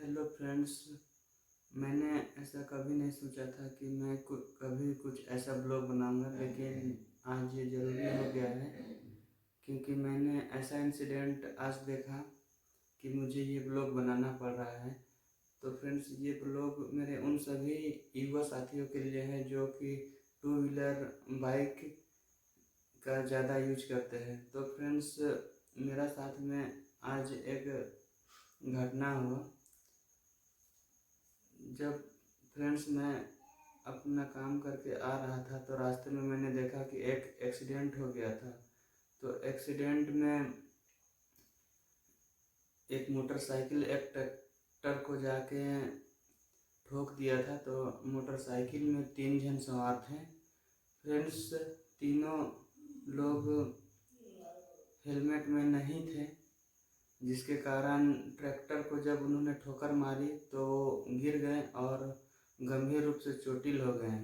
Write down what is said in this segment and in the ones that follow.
Hello friends. मैंने ऐसा कभी नहीं सोचा था कि मैं कभी कुछ ऐसा ब्लॉग बनाऊंगा, लेकिन आज ये ज़रूरी हो गया है क्योंकि मैंने ऐसा इंसिडेंट आज देखा कि मुझे ये ब्लॉग बनाना पड़ रहा है। तो फ्रेंड्स, ये ब्लॉग मेरे उन सभी युवा साथियों के लिए है जो कि टू व्हीलर बाइक का ज़्यादा यूज करते हैं। तो फ्रेंड्स, मेरा साथ में आज एक घटना हुआ। जब फ्रेंड्स मैं अपना काम करके आ रहा था तो रास्ते में मैंने देखा कि एक एक्सीडेंट हो गया था। तो एक्सीडेंट में एक मोटरसाइकिल एक ट्रैक्टर को जाके ठोक दिया था। तो मोटरसाइकिल में 3 जन सवार थे। फ्रेंड्स, तीनों लोग हेलमेट में नहीं थे, जिसके कारण ट्रैक्टर को जब उन्होंने ठोकर मारी तो गिर गए और गंभीर रूप से चोटिल हो गए।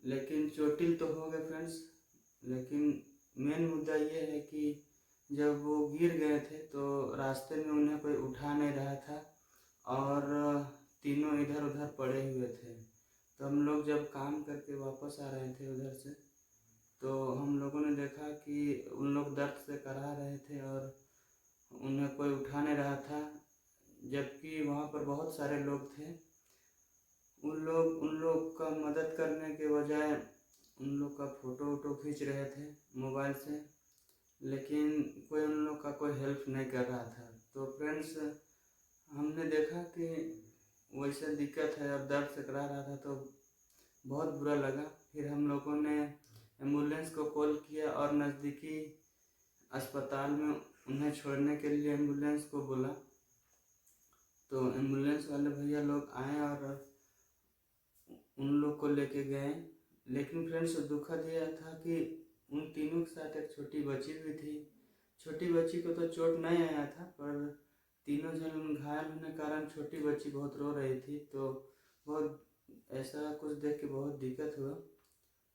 लेकिन चोटिल तो हो गए फ्रेंड्स, लेकिन मेन मुद्दा ये है कि जब वो गिर गए थे तो रास्ते में उन्हें कोई उठा नहीं रहा था और तीनों इधर उधर पड़े हुए थे। तो हम लोग जब काम करके वापस आ रहे थे उधर से, तो हम लोगों ने देखा कि उन लोग दर्द से कराह रहे थे और उन्हें कोई उठा नहीं रहा था, जबकि वहाँ पर बहुत सारे लोग थे। उन लोग का मदद करने के बजाय उन लोग का फ़ोटो वोटो खींच रहे थे मोबाइल से, लेकिन कोई उन लोग का कोई हेल्प नहीं कर रहा था। तो फ्रेंड्स, हमने देखा कि वैसे दिक्कत है और दर्द से करा रहा था तो बहुत बुरा लगा। फिर हम लोगों ने एम्बुलेंस को कॉल किया और नज़दीकी अस्पताल में उन्हें छोड़ने के लिए एम्बुलेंस को बोला। तो एम्बुलेंस वाले भैया लोग आए और उन लोग को लेके गए। लेकिन फ्रेंड्स, दुखद यह था कि उन तीनों के साथ एक छोटी बच्ची भी थी। छोटी बच्ची को तो चोट नहीं आया था, पर तीनों जन घायल होने के कारण छोटी बच्ची बहुत रो रही थी। तो बहुत ऐसा कुछ देख के बहुत दिक्कत हुआ,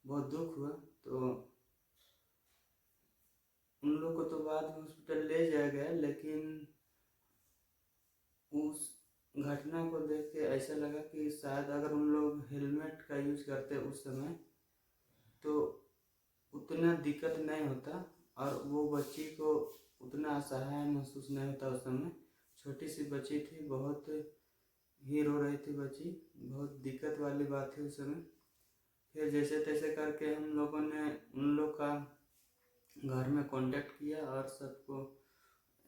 बहुत दुख हुआ। तो उन लोग को तो बाद में हॉस्पिटल ले जाया गया, लेकिन उस घटना को देख के ऐसा लगा कि शायद अगर उन लोग हेलमेट का यूज करते उस समय तो उतना दिक्कत नहीं होता और वो बच्ची को उतना असहाय महसूस नहीं होता। उस समय छोटी सी बच्ची थी, बहुत ही रो रही थी बच्ची, बहुत दिक्कत वाली बात थी उस समय। फिर जैसे तैसे करके हम लोगों ने उन लोग का घर में कांटेक्ट किया और सबको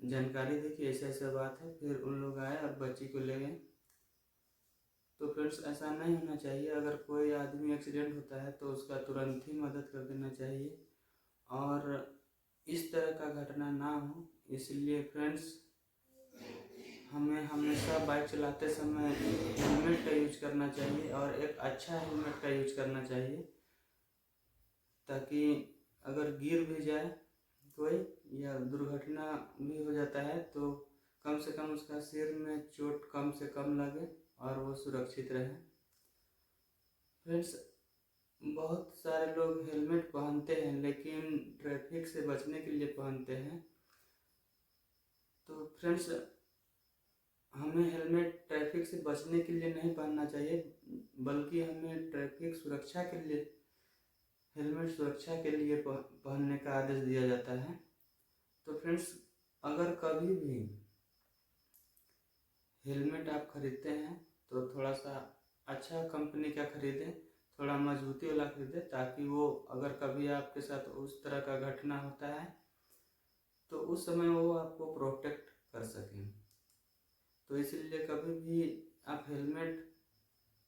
जानकारी दी कि ऐसा ऐसा बात है। फिर उन लोग आए और बच्ची को ले गए। तो फ्रेंड्स, ऐसा नहीं होना चाहिए। अगर कोई आदमी एक्सीडेंट होता है तो उसका तुरंत ही मदद कर देना चाहिए और इस तरह का घटना ना हो। इसलिए फ्रेंड्स, हमें हमेशा बाइक चलाते समय हेलमेट का यूज करना चाहिए और एक अच्छा हेलमेट का यूज करना चाहिए, ताकि अगर गिर भी जाए कोई या दुर्घटना भी हो जाता है तो कम से कम उसका सिर में चोट कम से कम लगे और वो सुरक्षित रहे। फ्रेंड्स, बहुत सारे लोग हेलमेट पहनते हैं लेकिन ट्रैफिक से बचने के लिए पहनते हैं। तो फ्रेंड्स, हमें हेलमेट ट्रैफिक से बचने के लिए नहीं पहनना चाहिए, बल्कि हमें ट्रैफिक सुरक्षा के लिए हेलमेट सुरक्षा के लिए पहनने का आदेश दिया जाता है। तो फ्रेंड्स, अगर कभी भी हेलमेट आप खरीदते हैं तो थोड़ा सा अच्छा कंपनी का खरीदें, थोड़ा मजबूती वाला खरीदें, ताकि वो अगर कभी आपके साथ उस तरह का घटना होता है तो उस समय वो आपको प्रोटेक्ट कर सकें। तो इसलिए कभी भी आप हेलमेट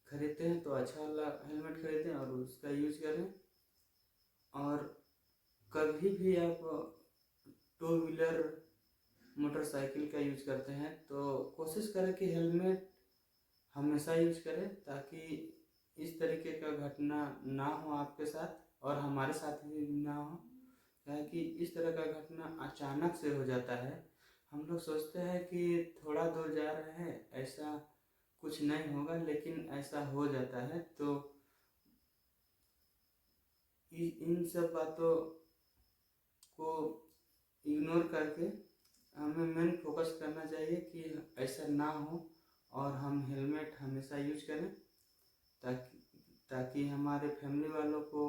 खरीदते हैं तो अच्छा वाला हेलमेट खरीदें और उसका यूज करें। और कभी भी आप टू व्हीलर मोटरसाइकिल का यूज करते हैं तो कोशिश करें कि हेलमेट हमेशा यूज करें, ताकि इस तरीके का घटना ना हो आपके साथ और हमारे साथ भी ना हो। क्योंकि इस तरह का घटना अचानक से हो जाता है। हम लोग सोचते हैं कि थोड़ा दूर जा रहे हैं, ऐसा कुछ नहीं होगा, लेकिन ऐसा हो जाता है। तो इन सब बातों को इग्नोर करके हमें मेन फोकस करना चाहिए कि ऐसा ना हो और हम हेलमेट हमेशा यूज करें ताकि हमारे फैमिली वालों को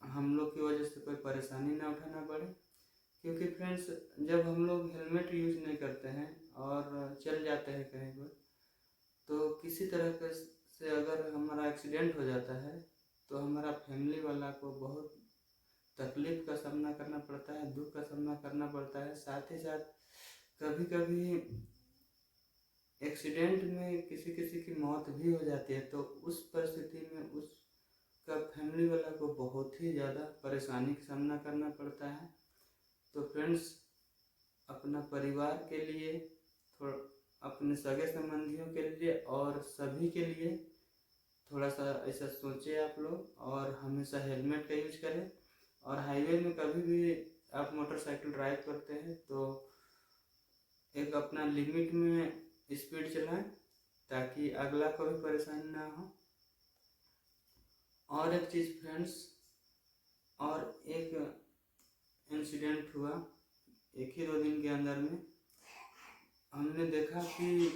हम लोग की वजह से कोई परेशानी ना उठाना पड़े। क्योंकि फ्रेंड्स, जब हम लोग हेलमेट यूज नहीं करते हैं और चल जाते हैं कहीं पर, तो किसी तरह से अगर हमारा एक्सीडेंट हो जाता है तो हमारा फैमिली वाला को बहुत तकलीफ का सामना करना पड़ता है, दुख का सामना करना पड़ता है। साथ ही साथ कभी कभी एक्सीडेंट में किसी किसी की मौत भी हो जाती है, तो उस परिस्थिति में उसका फैमिली वाला को बहुत ही ज़्यादा परेशानी का सामना करना पड़ता है। तो फ्रेंड्स, अपना परिवार के लिए, थोड़ा अपने सगे संबंधियों के लिए और सभी के लिए थोड़ा सा ऐसा सोचें आप लोग, और हमेशा हेलमेट का यूज करें। और हाईवे में कभी भी आप मोटरसाइकिल ड्राइव करते हैं तो एक अपना लिमिट में स्पीड चलाएं ताकि अगला को भी परेशानी ना हो। और एक चीज़ फ्रेंड्स, और एक इंसिडेंट हुआ 1 ही 2 दिन के अंदर में। हमने देखा कि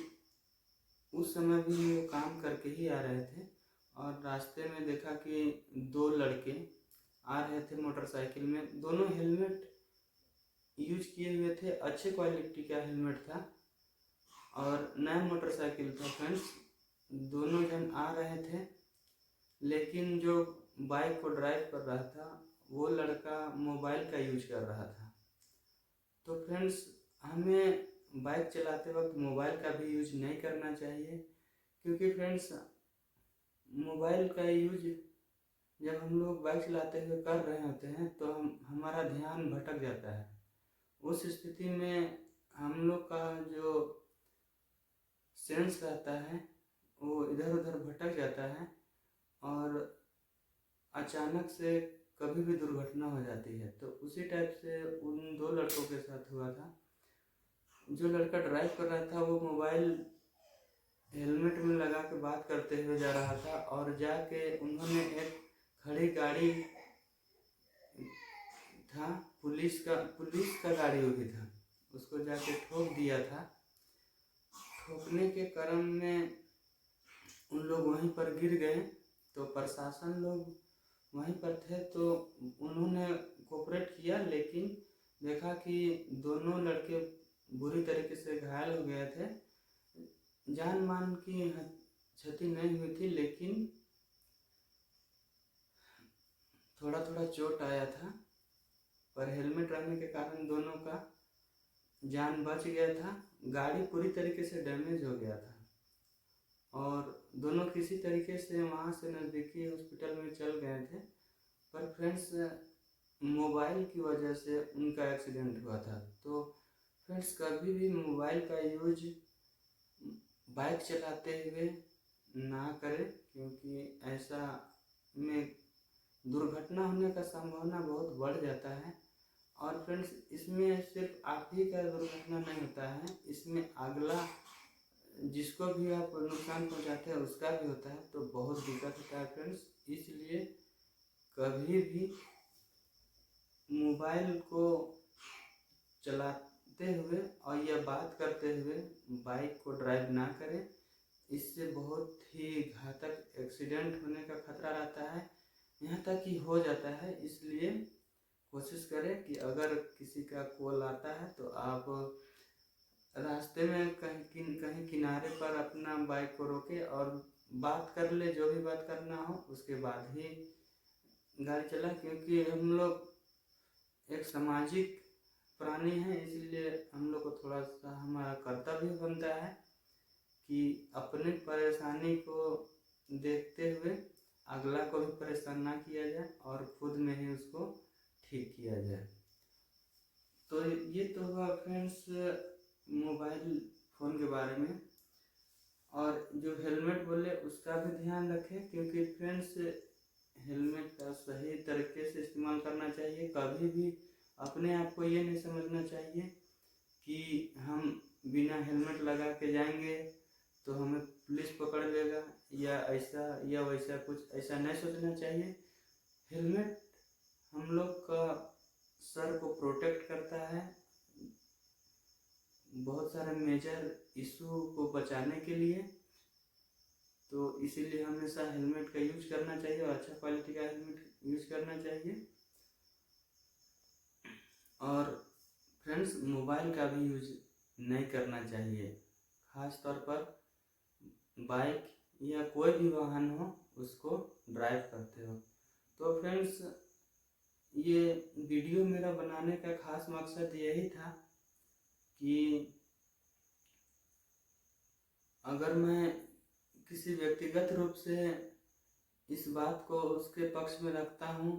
उस समय भी वो काम करके ही आ रहे थे और रास्ते में देखा कि 2 लड़के आ रहे थे मोटरसाइकिल में। दोनों हेलमेट यूज किए हुए थे, अच्छे क्वालिटी का हेलमेट था और नया मोटरसाइकिल था फ्रेंड्स। दोनों जन आ रहे थे, लेकिन जो बाइक को ड्राइव कर रहा था वो लड़का मोबाइल का यूज कर रहा था। तो फ्रेंड्स, हमें बाइक चलाते वक्त मोबाइल का भी यूज नहीं करना चाहिए, क्योंकि फ्रेंड्स मोबाइल का यूज जब हम लोग बाइक चलाते हुए कर रहे होते हैं तो हमारा ध्यान भटक जाता है। उस स्थिति में हम लोग का जो सेंस रहता है वो इधर उधर भटक जाता है और अचानक से कभी भी दुर्घटना हो जाती है। तो उसी टाइप से उन 2 लड़कों के साथ हुआ था। जो लड़का ड्राइव कर रहा था वो मोबाइल हेलमेट में लगा के बात करते हुए जा रहा था और जाके उन्होंने एक खड़ी गाड़ी था, पुलिस का गाड़ी वो भी था, उसको जाके ठोक दिया था। ठोकने के क्रम में उन लोग वहीं पर गिर गए। तो प्रशासन लोग वहीं पर थे तो उन्होंने कोऑपरेट किया, लेकिन देखा कि दोनों लड़के बुरी तरीके से घायल हो गए थे। जान मान की क्षति नहीं हुई थी, लेकिन थोड़ा थोड़ा चोट आया था। पर हेलमेट रहने के कारण दोनों का जान बच गया था। गाड़ी पूरी तरीके से डैमेज हो गया था और दोनों किसी तरीके से वहाँ से नज़दीकी हॉस्पिटल में चल गए थे। पर फ्रेंड्स, मोबाइल की वजह से उनका एक्सीडेंट हुआ था। तो फ्रेंड्स, कभी भी मोबाइल का यूज बाइक चलाते हुए ना करें, क्योंकि ऐसा में दुर्घटना होने का संभावना बहुत बढ़ जाता है। और फ्रेंड्स, इसमें सिर्फ आप ही का दुर्घटना नहीं होता है, इसमें अगला जिसको भी आप नुकसान पहुंचाते हैं उसका भी होता है। तो बहुत दिक्कत होता है फ्रेंड्स। इसलिए कभी भी मोबाइल को चलाते हुए और या बात करते हुए बाइक को ड्राइव ना करें। इससे बहुत ही घातक एक्सीडेंट होने का खतरा रहता है, यहाँ तक कि हो जाता है। इसलिए कोशिश करें कि अगर किसी का कॉल आता है तो आप रास्ते में कहीं किनारे पर अपना बाइक को रोके और बात कर ले, जो भी बात करना हो, उसके बाद ही गाड़ी चला। क्योंकि हम लोग एक सामाजिक प्राणी हैं, इसलिए हम लोग को थोड़ा सा हमारा कर्तव्य बनता है कि अपनी परेशानी को देखते हुए अगला को भी परेशान ना किया जाए और खुद में ही उसको ठीक किया जाए। तो ये तो हुआ फ्रेंड्स मोबाइल फ़ोन के बारे में। और जो हेलमेट बोले उसका भी ध्यान रखें, क्योंकि फ्रेंड्स हेलमेट का सही तरीके से इस्तेमाल करना चाहिए। कभी भी अपने आप को ये नहीं समझना चाहिए कि हम बिना हेलमेट लगा के जाएंगे तो हमें पुलिस पकड़ लेगा या ऐसा या वैसा, कुछ ऐसा नहीं सोचना चाहिए। हेलमेट हम लोग का सर को प्रोटेक्ट करता है, बहुत सारे मेजर इशू को बचाने के लिए। तो इसीलिए हमेशा हेलमेट का यूज करना चाहिए और अच्छा क्वालिटी का हेलमेट यूज करना चाहिए। और फ्रेंड्स, मोबाइल का भी यूज नहीं करना चाहिए, खास तौर पर बाइक या कोई भी वाहन हो उसको ड्राइव करते हो। तो फ्रेंड्स, ये वीडियो मेरा बनाने का खास मकसद यही था कि अगर मैं किसी व्यक्तिगत रूप से इस बात को उसके पक्ष में रखता हूँ,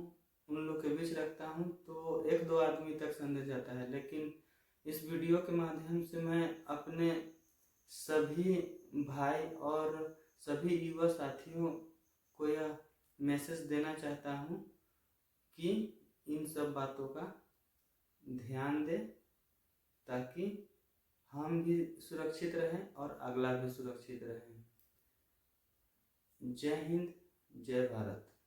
उन लोग के बीच रखता हूँ, तो एक दो आदमी तक समझ जाता है। लेकिन इस वीडियो के माध्यम से मैं अपने सभी भाई और सभी युवा साथियों को यह मैसेज देना चाहता हूँ कि इन सब बातों का ध्यान दें, ताकि हम भी सुरक्षित रहें और अगला भी सुरक्षित रहे। जय हिंद, जय भारत।